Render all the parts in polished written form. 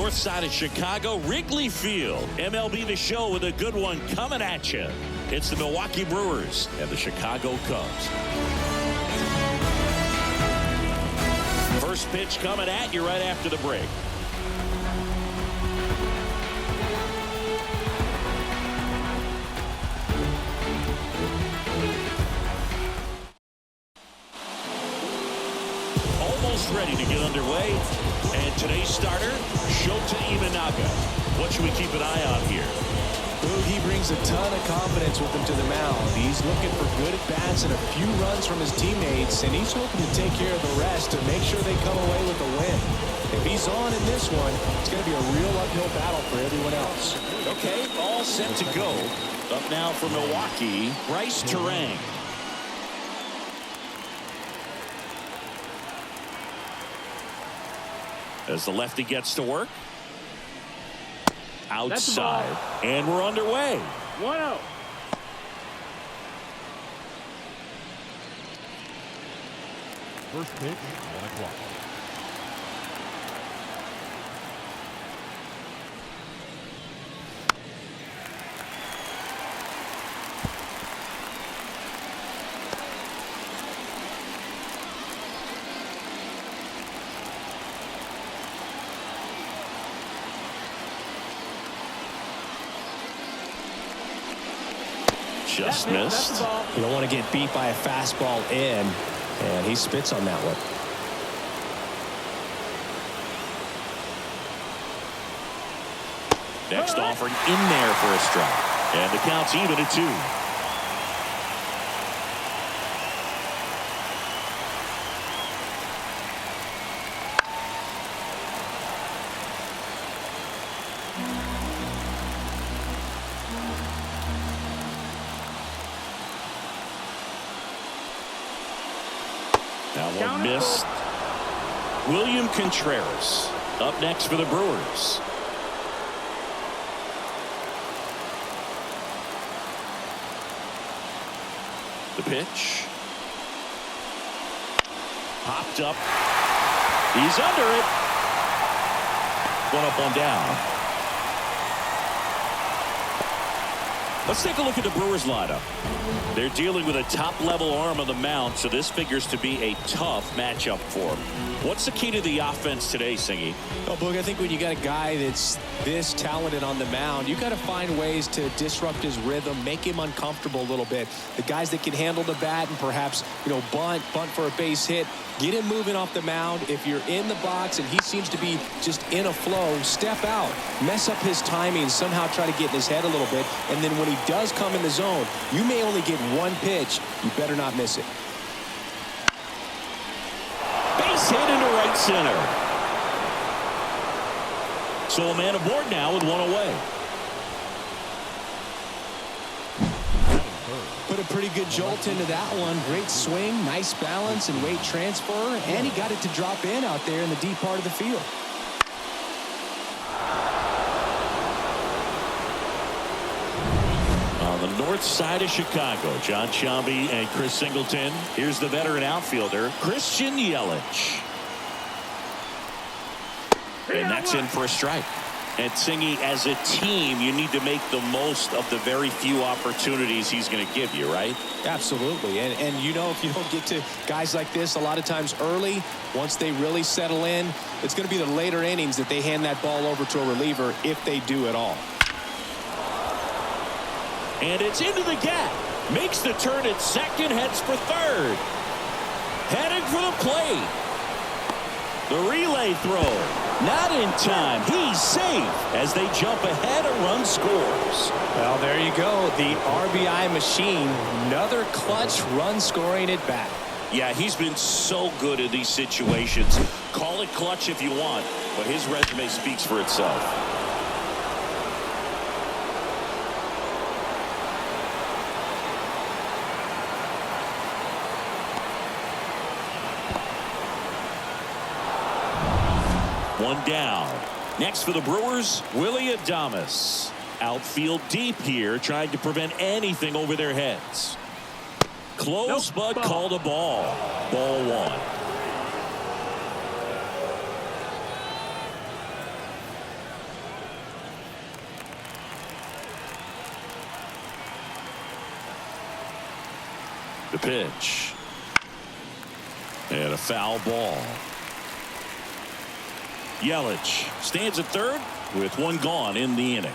north side of Chicago, Wrigley Field. MLB The Show with a good one coming at you. It's the Milwaukee Brewers and the Chicago Cubs. First pitch coming at you right after the break. Almost ready to get underway. And today's starter, Shota Imanaga. What should we keep an eye on here? He brings a ton of confidence with him to the mound. He's looking for good at-bats and a few runs from his teammates, and he's hoping to take care of the rest to make sure they come away with a win. If he's on in this one, it's going to be a real uphill battle for everyone else. Okay, all set to go. Up now for Milwaukee, Bryce Terang. As the lefty gets to work. Outside. And we're underway. 1-0. First pitch, 1 o'clock. Just missed. You don't want to get beat by a fastball in, and he spits on that one. Next offering in there for a strike. And the count's even at 2. That one missed. William Contreras up next for the Brewers. The pitch. Popped up. He's under it. 1 up, 1 down. Let's take a look at the Brewers lineup. They're dealing with a top-level arm on the mound, so this figures to be a tough matchup for them. What's the key to the offense today, Singy? Oh, Boog, I think when you got a guy that's this talented on the mound, you got to find ways to disrupt his rhythm, make him uncomfortable a little bit. The guys that can handle the bat and perhaps, bunt for a base hit, get him moving off the mound. If you're in the box and he seems to be just in a flow, step out, mess up his timing, somehow try to get in his head a little bit. And then when he does come in the zone, you may only get one pitch. You better not miss it. Base hit into right center. So a man aboard now with 1 away. Put a pretty good jolt into that one. Great swing, nice balance and weight transfer, and he got it to drop in out there in the deep part of the field. On the north side of Chicago, John Sciambi and Chris Singleton. Here's the veteran outfielder, Christian Yelich. And that's in for a strike. And Singy, as a team, you need to make the most of the very few opportunities he's going to give you, right? Absolutely. And if you don't get to guys like this a lot of times early, once they really settle in, it's going to be the later innings that they hand that ball over to a reliever, if they do at all. And it's into the gap. Makes the turn at second, heads for third. Heading for the plate. The relay throw. Not in time. He's safe as they jump ahead. A run scores. Well, there you go. The RBI machine. Another clutch run scoring at bat. Yeah, he's been so good in these situations. Call it clutch if you want, but his resume speaks for itself. One down. Next for the Brewers, Willy Adames. Outfield deep here, trying to prevent anything over their heads. Close, but called a ball. Ball 1. The pitch. And a foul ball. Yelich stands at third with one gone in the inning.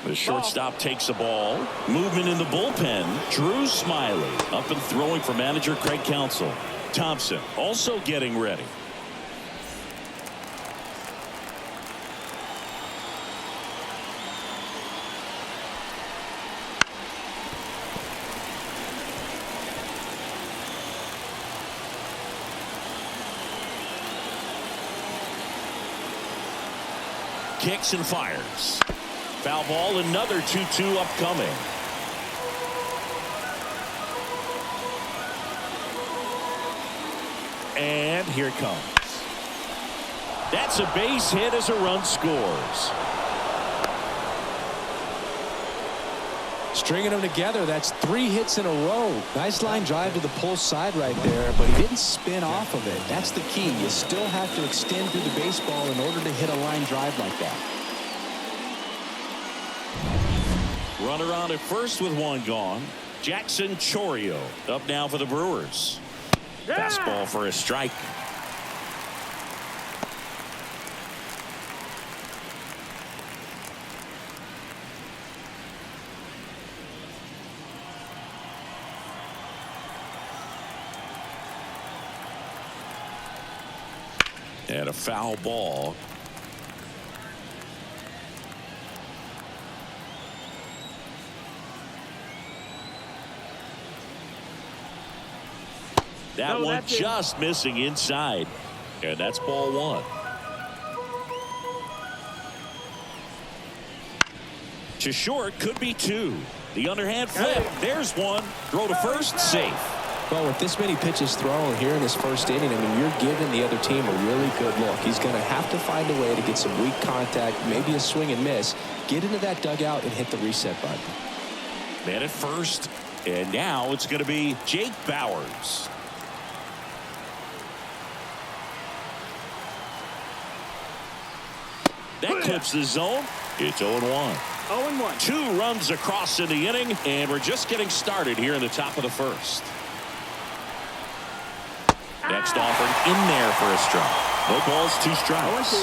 The shortstop takes the ball. Movement in the bullpen. Drew Smiley up and throwing for manager Craig Counsell. Thompson also getting ready. Kicks and fires. Foul ball, another 2-2 upcoming. And here it comes. That's a base hit as a run scores. Stringing them together, that's 3 hits in a row. Nice line drive to the pull side right there, but he didn't spin off of it. That's the key. You still have to extend through the baseball in order to hit a line drive like that. Runner on at first with one gone. Jackson Chourio up now for the Brewers. Fastball for a strike. And a foul ball. That one just missing inside. And that's ball one. To short, could be two. The underhand flip. There's one. Throw to first, safe. Well, with this many pitches thrown here in this first inning, I mean, you're giving the other team a really good look. He's going to have to find a way to get some weak contact, maybe a swing and miss, get into that dugout and hit the reset button. Man at first, and now it's going to be Jake Bauers. That clips the zone. It's 0-1. 0-1. 2 runs across in the inning, and we're just getting started here in the top of the first. Next offering in there for a strike. No balls, 2 strikes.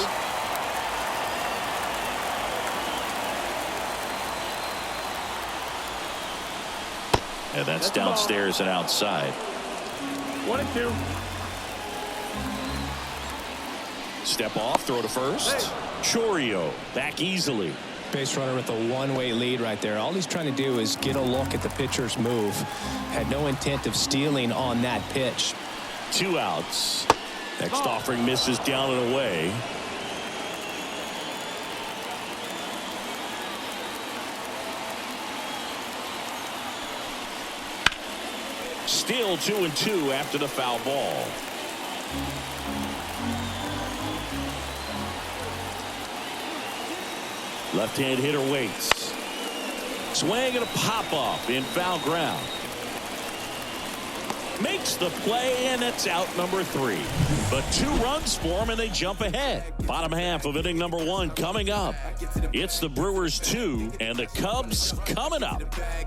0-2. And that's downstairs and outside. 1-2. Step off, throw to first. Chourio back easily. Base runner with a one-way lead right there. All he's trying to do is get a look at the pitcher's move. Had no intent of stealing on that pitch. 2 outs. Next offering misses down and away. Still 2-2 after the foul ball. Left-hand hitter waits. Swing and a pop-up in foul ground. Makes the play, and that's out number 3. But 2 runs for him, and they jump ahead. Bottom half of inning number 1 coming up. It's the Brewers 2 and the Cubs coming up.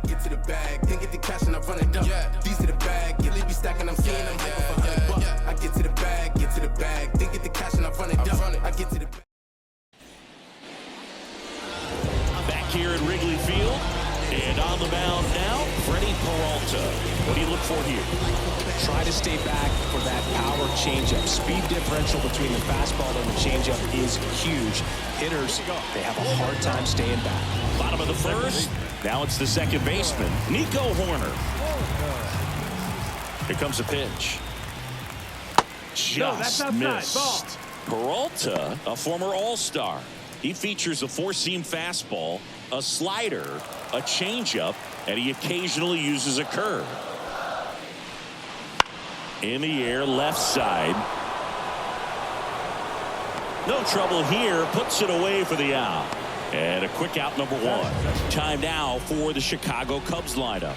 Get to the bag, then get the cash and I run it up. These to the bag, get Libby stacking, I'm seeing them hyper for $100. I get to the bag, then get the cash and I run it up. I get to the bag. Back here at Wrigley Field, and on the mound now, Freddie Peralta. What do you look for here? Try to stay back for that power changeup. Speed differential between the fastball and the changeup is huge. Hitters, they have a hard time staying back. Bottom of the first. Now it's the second baseman, Nico Horner. Here comes a pitch. Just missed. Peralta, a former All-Star. He features a 4-seam fastball, a slider, a changeup, and he occasionally uses a curve. In the air, left side. No trouble here. Puts it away for the out. And a quick out number 1. Time now for the Chicago Cubs lineup.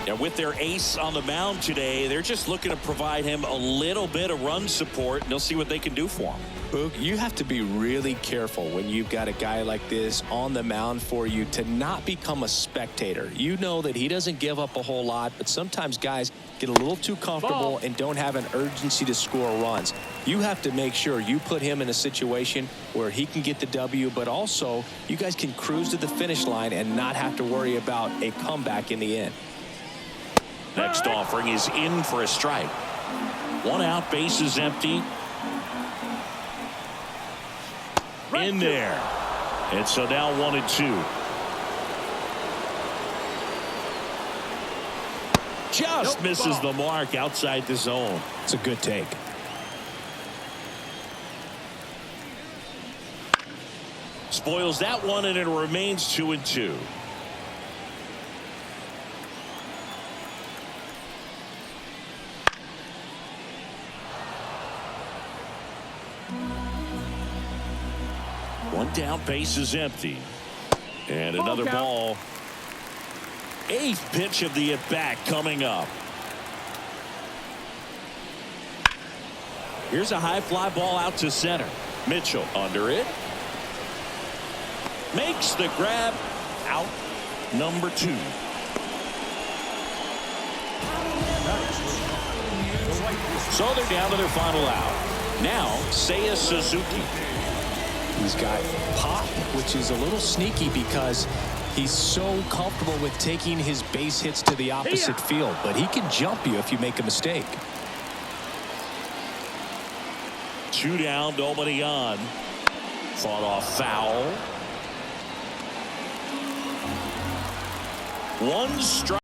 And with their ace on the mound today, they're just looking to provide him a little bit of run support, and they'll see what they can do for him. Boog, you have to be really careful when you've got a guy like this on the mound for you to not become a spectator. You know that he doesn't give up a whole lot, but sometimes guys get a little too comfortable and don't have an urgency to score runs. You have to make sure you put him in a situation where he can get the W, but also you guys can cruise to the finish line and not have to worry about a comeback in the end. Next offering is in for a strike. 1 out, base is empty. In there. And so now 1-2. Just misses the mark outside the zone. It's a good take. Spoils that one, and it remains 2-2. One down, base is empty. And another ball. 8th pitch of the at-bat coming up. Here's a high fly ball out to center. Mitchell under it. Makes the grab. Out number 2. So they're down to their final out. Now, Seiya Suzuki. He's got pop, which is a little sneaky because he's so comfortable with taking his base hits to the opposite field, but he can jump you if you make a mistake. 2 down, nobody on. Fought off foul. 1 strike.